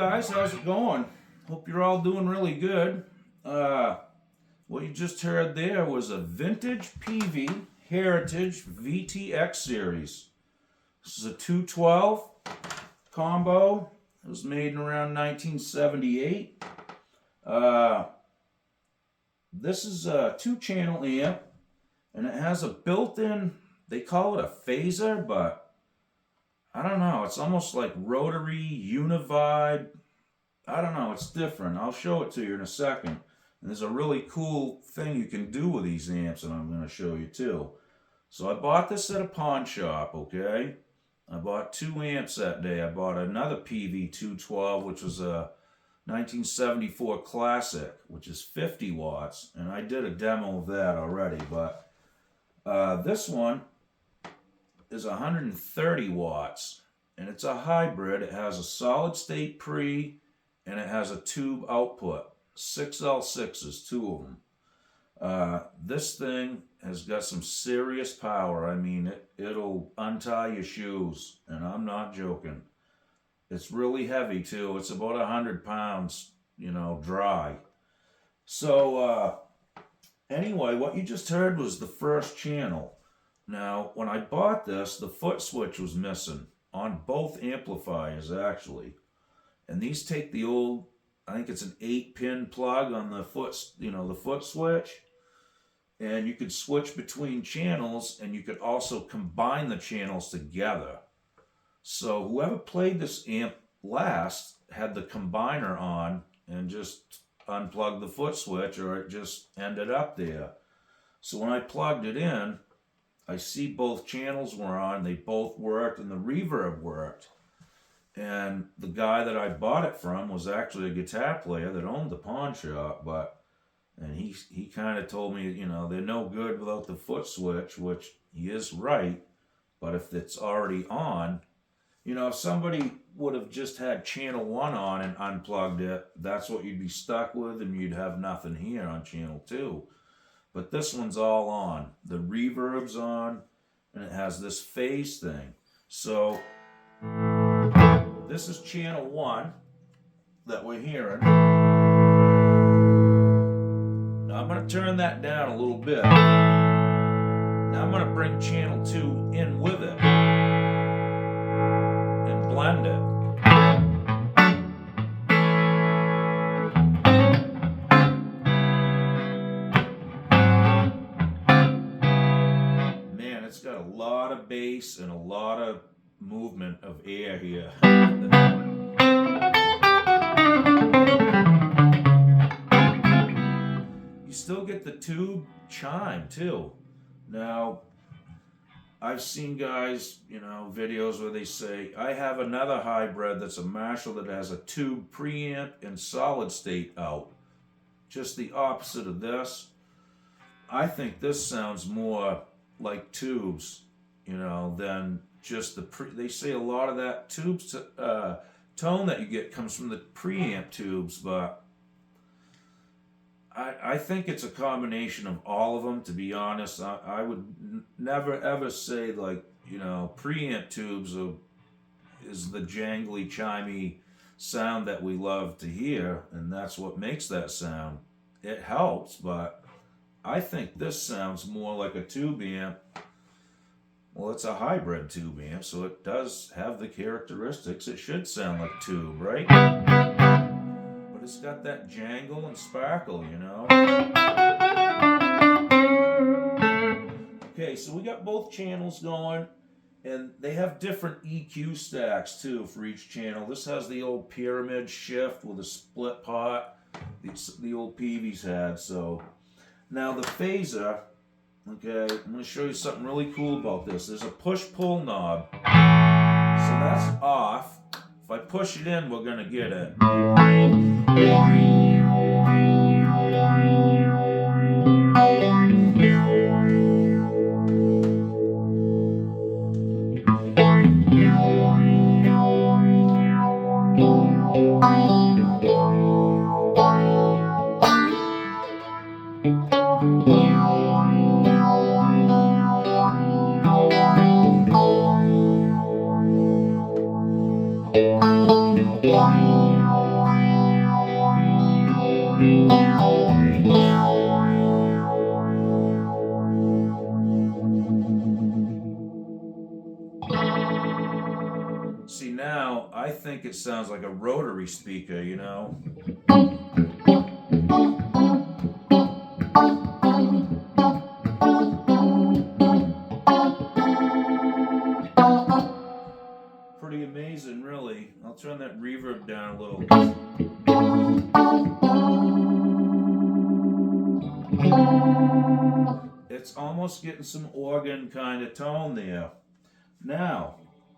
guys, how's it going? Hope you're all doing really good. What you just heard there was a vintage Peavey Heritage VTX series. This is a 212 combo. It was made in around 1978. This is a 2-channel amp, and it has a built-in, they call it a phaser, but I don't know, it's almost like rotary, univibe. I don't know, it's different. I'll show it to you in a second. And there's a really cool thing you can do with these amps, and I'm going to show you too. So I bought this at a pawn shop, okay? I bought 2 amps that day. I bought another Peavey 212, which was a 1974 Classic, which is 50 watts. And I did a demo of that already, but this one is 130 watts, and it's a hybrid. It has a solid state pre, and it has a tube output. 6L6s, 2 of them. This thing has got some serious power. I mean, it'll untie your shoes, and I'm not joking. It's really heavy too. It's about 100 pounds, you know, dry. So anyway, what you just heard was the first channel. Now, when I bought this, the foot switch was missing on both amplifiers, actually. And these take the old, I think it's an 8-pin plug on the foot, the foot switch. And you could switch between channels, and you could also combine the channels together. So whoever played this amp last had the combiner on and just unplugged the foot switch, or it just ended up there. So when I plugged it in, I see both channels were on, they both worked, and the reverb worked. And the guy that I bought it from was actually a guitar player that owned the pawn shop, and he kind of told me, you know, they're no good without the foot switch, which he is right, but if it's already on, you know, if somebody would have just had channel 1 on and unplugged it, that's what you'd be stuck with, and you'd have nothing here on channel 2. But this one's all on. The reverb's on, and it has this phase thing. So this is channel 1 that we're hearing. Now I'm going to turn that down a little bit. Now I'm going to bring channel 2 in with it and blend it. It's got a lot of bass and a lot of movement of air here. You still get the tube chime too. Now, I've seen guys, you know, videos where they say, I have another hybrid that's a Marshall that has a tube preamp and solid state out. Just the opposite of this. I think this sounds more like tubes, you know, than just they say a lot of that tubes tone that you get comes from the preamp tubes, but I think it's a combination of all of them, to be honest. I would never ever say, like, you know, preamp tubes is the jangly, chimey sound that we love to hear, and that's what makes that sound. It helps, but I think this sounds more like a tube amp. Well, it's a hybrid tube amp, so it does have the characteristics. It should sound like tube, right? But it's got that jangle and sparkle, you know? Okay, so we got both channels going, and they have different EQ stacks, too, for each channel. This has the old pyramid shift with a split pot the old Peaveys had, so... Now the phaser, okay, I'm going to show you something really cool about this. There's a push-pull knob, so that's off. If I push it in, we're going to get it. now I think it sounds like a rotary speaker, you know. Pretty amazing, really. I'll turn that reverb down a little. It's almost getting some organ kind of tone there. Now,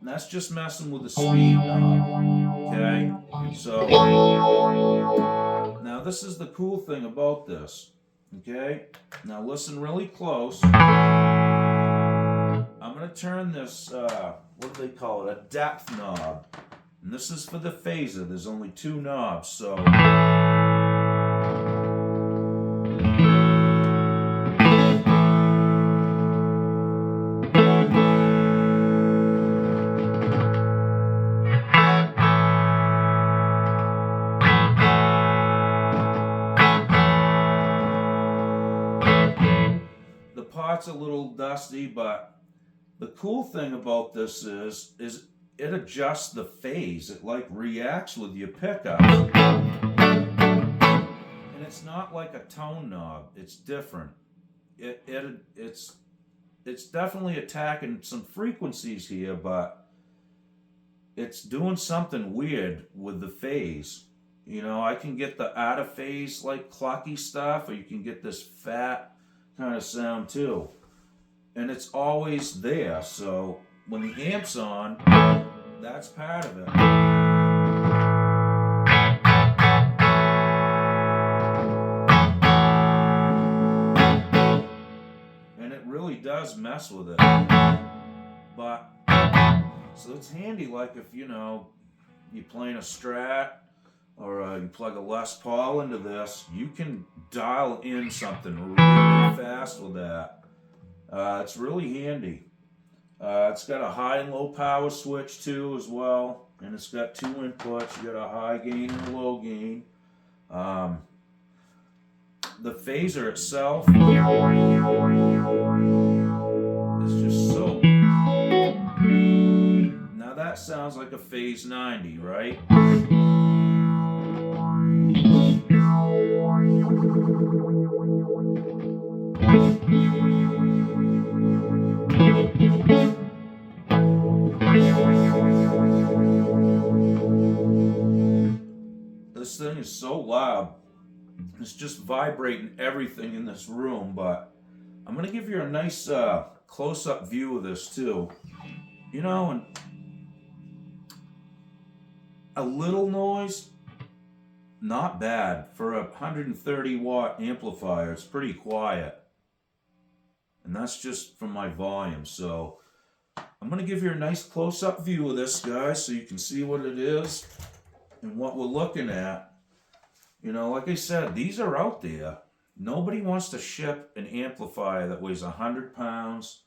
that's just messing with the speed knob. Okay? So, now this is the cool thing about this. Okay? Now listen really close. I'm going to turn this, what do they call it? A depth knob. And this is for the phaser. There's only 2 knobs, so. The pot's a little dusty, but the cool thing about this is it adjusts the phase. It like reacts with your pickups. And it's not like a tone knob. It's different. It's definitely attacking some frequencies here, but it's doing something weird with the phase. You know, I can get the out of phase like clucky stuff, or you can get this fat kind of sound too. And it's always there, so when the amp's on, that's part of it. And it really does mess with it. But, so it's handy, like if, you know, you're playing a Strat, or you plug a Les Paul into this, you can dial in something really fast with that. It's really handy. It's got a high and low power switch too as well, and it's got 2 inputs. You got a high gain and a low gain. The phaser itself is just so. Now that sounds like a phase 90, right? This thing is so loud. It's just vibrating everything in this room, but I'm going to give you a nice close-up view of this too. You know, and a little noise, not bad. For a 130 watt amplifier, it's pretty quiet. And that's just from my volume. So I'm going to give you a nice close-up view of this, guys, so you can see what it is and what we're looking at. You know, like I said, these are out there. Nobody wants to ship an amplifier that weighs 100 pounds.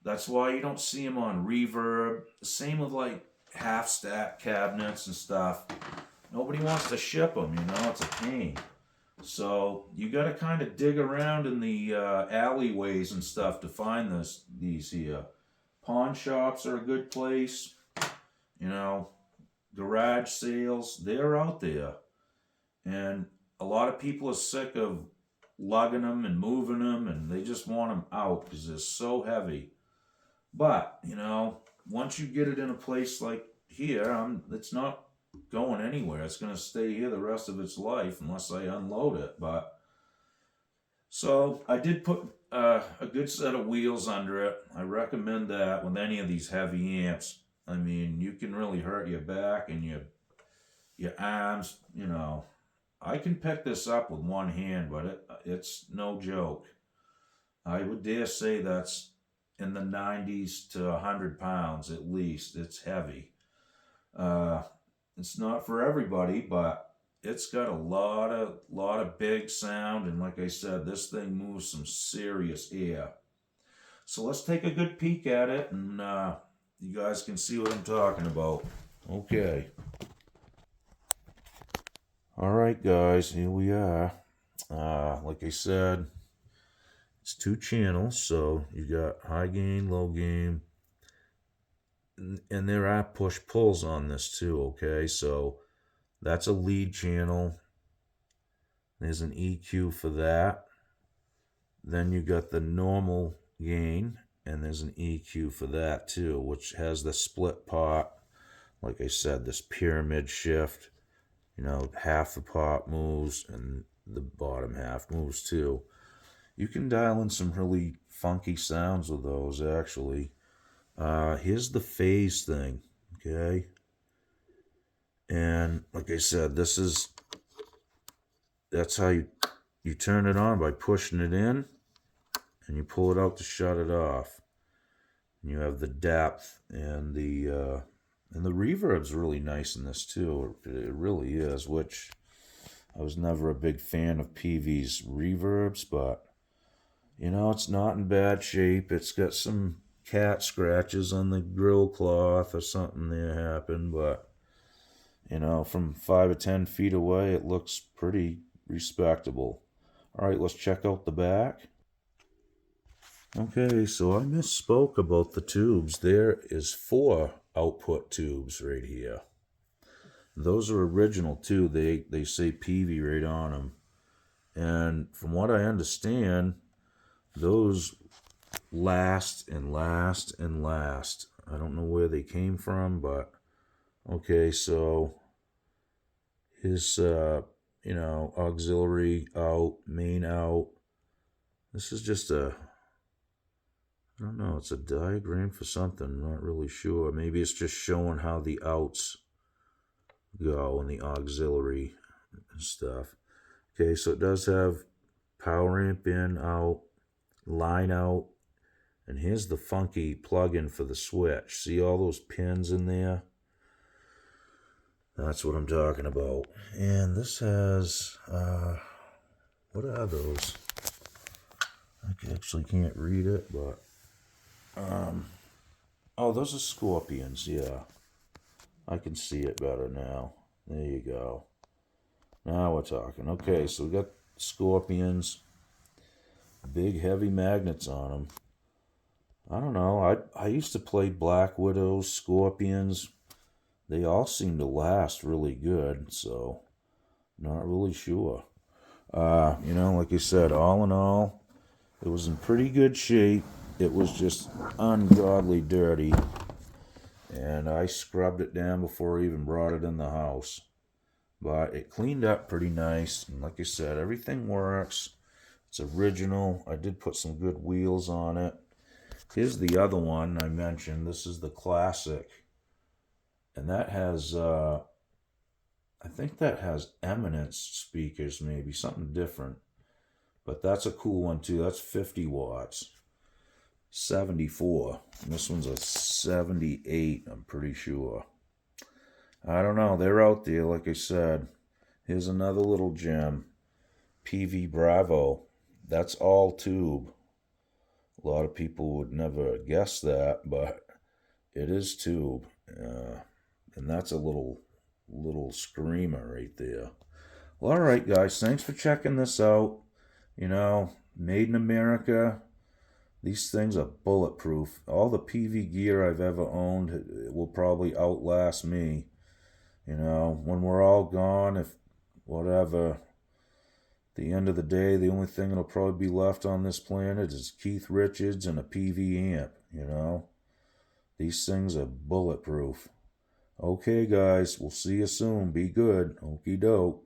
That's why you don't see them on Reverb. The same with like half-stack cabinets and stuff. Nobody wants to ship them, you know, it's a pain. So you got to kind of dig around in the alleyways and stuff to find these here. Pawn shops are a good place. You know, garage sales, they're out there. And a lot of people are sick of lugging them and moving them, and they just want them out because they're so heavy. But, you know, once you get it in a place like here, it's not going anywhere. It's going to stay here the rest of its life unless I unload it. But so I did put a good set of wheels under it. I recommend that with any of these heavy amps. I mean, you can really hurt your back and your arms. You know, I can pick this up with one hand, but it's no joke. I would dare say that's in the 90s to 100 pounds at least. It's heavy. It's not for everybody, but it's got a lot of big sound, and like I said, this thing moves some serious air. So let's take a good peek at it, and you guys can see what I'm talking about. Okay. All right, guys, here we are. Like I said, it's 2 channels, so you got high gain, low gain, and there are push-pulls on this too, okay? So that's a lead channel. There's an EQ for that. Then you got the normal gain, and there's an EQ for that too, which has the split pot. Like I said, this pyramid shift, half the pot moves and the bottom half moves too. You can dial in some really funky sounds with those, actually. Here's the phase thing, okay? And like I said, that's how you turn it on, by pushing it in, and you pull it out to shut it off. And you have the depth, and the reverb's really nice in this too. It really is, which I was never a big fan of Peavey's reverbs, but it's not in bad shape. It's got some cat scratches on the grill cloth or something there happened, but from 5 or 10 feet away, it looks pretty respectable. All right, let's check out the back. Okay, so I misspoke about the tubes. There is 4 output tubes right here. Those are original too. They say Peavey right on them. And from what I understand, those last and last and last. I don't know where they came from, but okay, so his auxiliary out, main out. This is just I don't know, it's a diagram for something, I'm not really sure. Maybe it's just showing how the outs go and the auxiliary and stuff. Okay, so it does have power amp in, out, line out, and here's the funky plug-in for the switch. See all those pins in there? That's what I'm talking about. And this has, what are those? I actually can't read it, but, oh, those are scorpions, yeah. I can see it better now. There you go. Now we're talking. Okay, so we got scorpions, big heavy magnets on them. I don't know. I used to play Black Widows, Scorpions. They all seem to last really good, so not really sure. Like I said, all in all, it was in pretty good shape. It was just ungodly dirty, and I scrubbed it down before I even brought it in the house. But it cleaned up pretty nice, and like I said, everything works. It's original. I did put some good wheels on it. Here's the other one I mentioned. This is the classic. And that has, I think that has Eminence speakers, maybe. Something different. But that's a cool one, too. That's 50 watts. 74. And this one's a 78, I'm pretty sure. I don't know. They're out there, like I said. Here's another little gem. Peavey Bravo. That's all tube. A lot of people would never guess that, but it is tube. And that's a little screamer right there. Well, all right, guys. Thanks for checking this out. Made in America. These things are bulletproof. All the Peavey gear I've ever owned will probably outlast me. When we're all gone, if whatever, at the end of the day, the only thing that'll probably be left on this planet is Keith Richards and a Peavey amp, These things are bulletproof. Okay, guys, we'll see you soon. Be good. Okie doke.